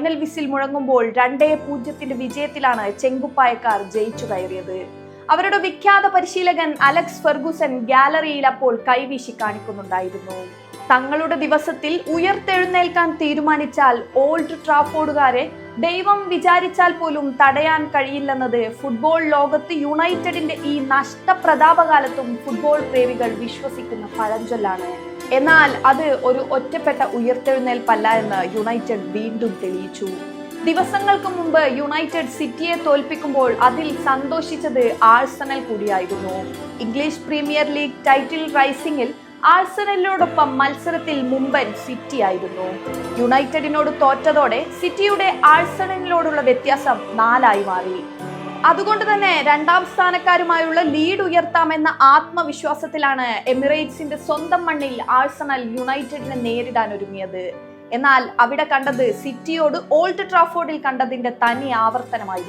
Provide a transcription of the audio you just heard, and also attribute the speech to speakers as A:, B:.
A: Final whistle മുഴങ്ങുമ്പോൾ 2-0 വിജയത്തിലാണ് ചെങ്കുപ്പായക്കാർ ജയിച്ചു കയറിയത്. അവരുടെ വിഖ്യാത പരിശീലകൻ അലക്സ് ഫെർഗുസൺ ഗാലറിയിൽ അപ്പോൾ കൈവീശി കാണിക്കുന്നുണ്ടായിരുന്നു. തങ്ങളുടെ ദിവസത്തിൽ ഉയർത്തെഴുന്നേൽക്കാൻ തീരുമാനിച്ചാൽ ഓൾഡ് ട്രാഫോർഡുകാരെ ദൈവം വിചാരിച്ചാൽ പോലും തടയാൻ കഴിയില്ലെന്നത് ഫുട്ബോൾ ലോകത്ത് യുണൈറ്റഡിന്റെ ഈ നഷ്ടപ്രതാപകാലത്തും ഫുട്ബോൾ പ്രേമികൾ വിശ്വസിക്കുന്ന പഴഞ്ചൊല്ലാണ്. എന്നാൽ അത് ഒരു ഒറ്റപ്പെട്ട ഉയർത്തെഴുന്നേൽപ്പല്ല എന്ന് യുണൈറ്റഡ് വീണ്ടും തെളിയിച്ചു. ദിവസങ്ങൾക്ക് മുമ്പ് യുണൈറ്റഡ് സിറ്റിയെ തോൽപ്പിക്കുമ്പോൾ അതിൽ സന്തോഷിച്ചത് ആഴ്സണൽ കൂടിയായിരുന്നു. ഇംഗ്ലീഷ് പ്രീമിയർ ലീഗ് ടൈറ്റിൽ റൈസിംഗിൽ ആഴ്സണലിനോടൊപ്പം മത്സരത്തിൽ മുമ്പൻ സിറ്റി ആയിരുന്നു. യുണൈറ്റഡിനോട് തോറ്റതോടെ സിറ്റിയുടെ ആഴ്സണലിനോടുള്ള വ്യത്യാസം 4 മാറി. അതുകൊണ്ട് തന്നെ 2ാം സ്ഥാനക്കാരുമായുള്ള ലീഡ് ഉയർത്താമെന്ന ആത്മവിശ്വാസത്തിലാണ് എമിറേറ്റ്സിന്റെ സ്വന്തം മണ്ണിൽ ആഴ്സണൽ യുണൈറ്റഡിനെ നേരിടാൻ ഒരുങ്ങിയത്. എന്നാൽ അവിടെ കണ്ടത് സിറ്റിയോട് ഓൾഡ് ട്രാഫോർഡിൽ കണ്ടതിന്റെ തനി ആവർത്തനമായി.